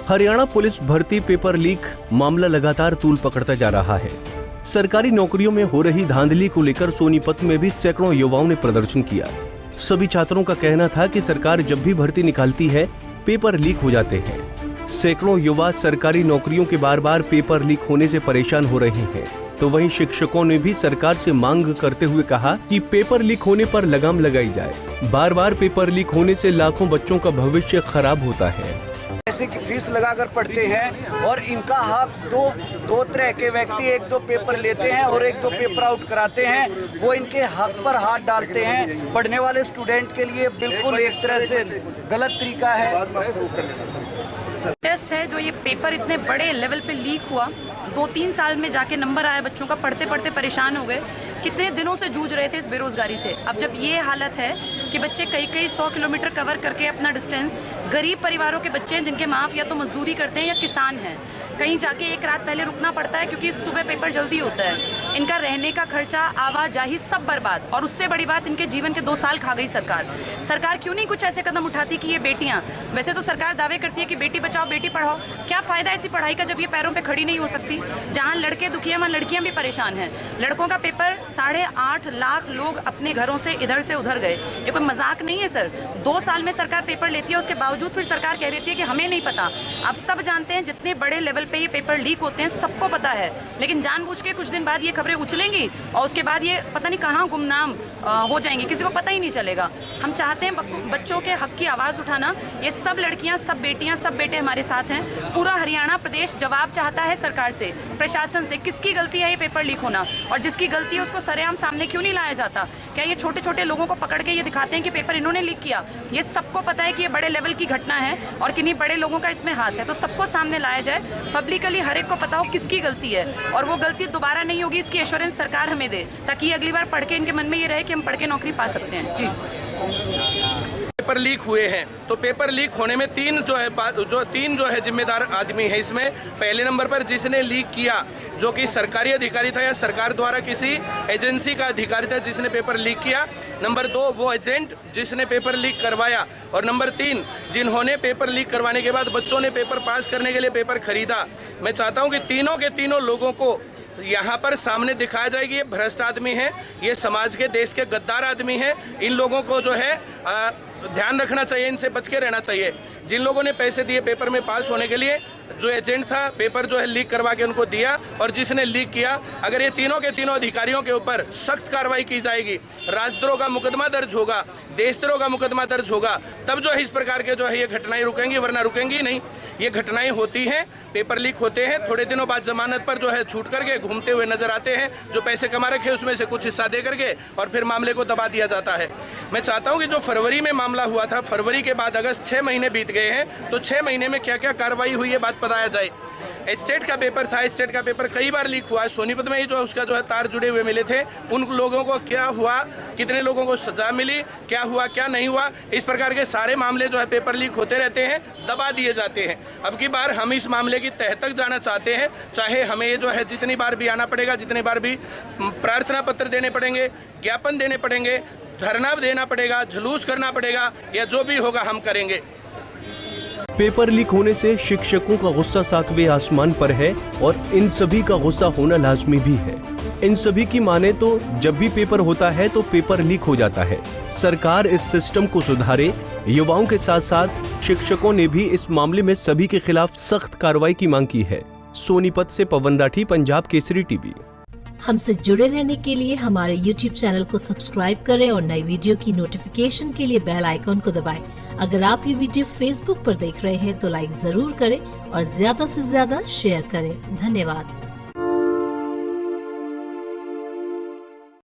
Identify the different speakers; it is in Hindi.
Speaker 1: हरियाणा पुलिस भर्ती पेपर लीक मामला लगातार तूल पकड़ता जा रहा है। सरकारी नौकरियों में हो रही धांधली को लेकर सोनीपत में भी सैकड़ों युवाओं ने प्रदर्शन किया। सभी छात्रों का कहना था कि सरकार जब भी भर्ती निकालती है पेपर लीक हो जाते हैं। सैकड़ों युवा सरकारी नौकरियों के बार बार पेपर लीक होने से परेशान हो रहे हैं। तो वहीं शिक्षकों ने भी सरकार से मांग करते हुए कहा कि पेपर लीक होने पर लगाम लगाई जाए। बार बार पेपर लीक होने से लाखों बच्चों का भविष्य खराब होता है।
Speaker 2: पैसे की फीस लगाकर पढ़ते हैं और इनका हक दो तरह के व्यक्ति, एक जो पेपर लेते हैं और एक जो पेपर आउट कराते हैं, वो इनके हक पर हाथ डालते हैं। पढ़ने वाले स्टूडेंट के लिए बिल्कुल एक तरह से गलत तरीका है।
Speaker 3: टेस्ट है जो ये पेपर इतने बड़े लेवल पे लीक हुआ, 2-3 साल में जाके नंबर आया बच्चों का, पढ़ते पढ़ते परेशान हो गए। कितने दिनों से जूझ रहे थे इस बेरोजगारी से। अब जब ये हालत है कि बच्चे कई 100 किलोमीटर कवर करके अपना डिस्टेंस, गरीब परिवारों के बच्चे हैं जिनके माँ बाप या तो मजदूरी करते हैं या किसान हैं, कहीं जाके एक रात पहले रुकना पड़ता है क्योंकि सुबह पेपर जल्दी होता है। इनका रहने का खर्चा, आवाजाही सब बर्बाद। और उससे बड़ी बात, इनके जीवन के 2 साल खा गई सरकार क्यों नहीं कुछ ऐसे कदम उठाती कि ये बेटियां, वैसे तो सरकार दावे करती है कि बेटी बचाओ बेटी पढ़ाओ, क्या फायदा ऐसी पढ़ाई का जब ये पैरों पे खड़ी नहीं हो सकती। जहां लड़के दुखी हैं वहां लड़कियां भी परेशान हैं। लड़कों का पेपर 8.5 लाख लोग अपने घरों से इधर से उधर गए। ये कोई मजाक नहीं है सर। 2 साल में सरकार पेपर लेती है, उसके बावजूद फिर सरकार कह देती है कि हमें नहीं पता। आप सब जानते हैं जितने बड़े लेवल पे ये पेपर लीक होते हैं सबको पता है, लेकिन जानबूझ के कुछ दिन बाद ये खबरें उछलेंगी और उसके बाद ये पता नहीं कहाँ गुमनाम हो जाएंगी, किसी को पता ही नहीं चलेगा। हम चाहते हैं बच्चों के हक की आवाज़ उठाना। ये सब लड़कियां, सब बेटियां, सब बेटे हमारे साथ हैं। पूरा हरियाणा प्रदेश जवाब चाहता है सरकार से, प्रशासन से, किसकी गलती है ये पेपर लीक होना, और जिसकी गलती है उसको सरेआम सामने क्यों नहीं लाया जाता। क्या ये छोटे छोटे लोगों को पकड़ के ये दिखाते हैं कि पेपर इन्होंने लीक किया। ये सबको पता है कि ये बड़े लेवल की घटना है और किन्हीं बड़े लोगों का इसमें हाथ है, तो सबको सामने लाया जाए। पब्लिकली हर एक को पता हो किसकी गलती है और वो गलती दोबारा नहीं होगी, इसकी एश्योरेंस सरकार हमें दे, ताकि अगली बार पढ़ के इनके मन में ये रहे कि हम पढ़ के नौकरी पा सकते हैं। जी,
Speaker 4: पेपर लीक हुए हैं तो पेपर लीक होने में तीन जो है जिम्मेदार आदमी है इसमें। पहले नंबर पर जिसने लीक किया, जो कि सरकारी अधिकारी था या सरकार द्वारा किसी एजेंसी का अधिकारी था जिसने पेपर लीक किया। नंबर 2 वो एजेंट जिसने पेपर लीक करवाया। और नंबर 3 जिन्होंने पेपर लीक करवाने के बाद बच्चों ने पेपर पास करने के लिए पेपर खरीदा। मैं चाहता हूं कि तीनों के तीनों लोगों को यहाँ पर सामने दिखाया जाए कि ये भ्रष्ट आदमी है, ये समाज के, देश के गद्दार आदमी है। इन लोगों को जो है ध्यान रखना चाहिए, इनसे बच के रहना चाहिए। जिन लोगों ने पैसे दिए पेपर में पास होने के लिए, जो एजेंट था पेपर जो है लीक करवा के उनको दिया, और जिसने लीक किया, अगर ये तीनों के तीनों अधिकारियों के ऊपर सख्त कार्रवाई की जाएगी, राजद्रोह का मुकदमा दर्ज होगा, देशद्रोह का मुकदमा दर्ज होगा, तब जो है इस प्रकार के जो है ये घटनाएं रुकेंगी, वरना रुकेंगी नहीं। ये घटनाएं होती हैं, पेपर लीक होते हैं, थोड़े दिनों बाद जमानत पर जो है छूट करके घूमते हुए नजर आते हैं। जो पैसे कमा रखे उसमें से कुछ हिस्सा दे करके और फिर मामले को दबा दिया जाता है। मैं चाहता हूं कि जो फरवरी में मामला हुआ था, फरवरी के बाद अगस्त 6 महीने बीत गए हैं, तो 6 महीने में क्या क्या कार्रवाई हुई है बात बताया जाए। स्टेट का पेपर था, स्टेट का पेपर कई बार लीक हुआ है। सोनीपत में ही जो उसका जो है तार जुड़े हुए मिले थे, उन लोगों को क्या हुआ, कितने लोगों को सजा मिली, क्या हुआ क्या नहीं हुआ, इस प्रकार के सारे मामले जो है पेपर लीक होते रहते हैं, दबा दिए जाते हैं। अब की बार हम इस मामले की तह तक जाना चाहते हैं, चाहे हमें ये जो है जितनी बार भी आना पड़ेगा, जितनी बार भी प्रार्थना पत्र देने पड़ेंगे, ज्ञापन देने पड़ेंगे, धरना देना पड़ेगा, जुलूस करना पड़ेगा, या जो भी होगा हम करेंगे।
Speaker 1: पेपर लीक होने से शिक्षकों का गुस्सा 7वें आसमान पर है और इन सभी का गुस्सा होना लाजमी भी है। इन सभी की माने तो जब भी पेपर होता है तो पेपर लीक हो जाता है। सरकार इस सिस्टम को सुधारे। युवाओं के साथ साथ शिक्षकों ने भी इस मामले में सभी के खिलाफ सख्त कार्रवाई की मांग की है। सोनीपत से पवन राठी, पंजाब केसरी टीवी।
Speaker 5: हमसे जुड़े रहने के लिए हमारे YouTube चैनल को सब्सक्राइब करें और नई वीडियो की नोटिफिकेशन के लिए बेल आइकॉन को दबाएं। अगर आप ये वीडियो Facebook पर देख रहे हैं तो लाइक जरूर करें और ज्यादा से ज्यादा शेयर करें। धन्यवाद।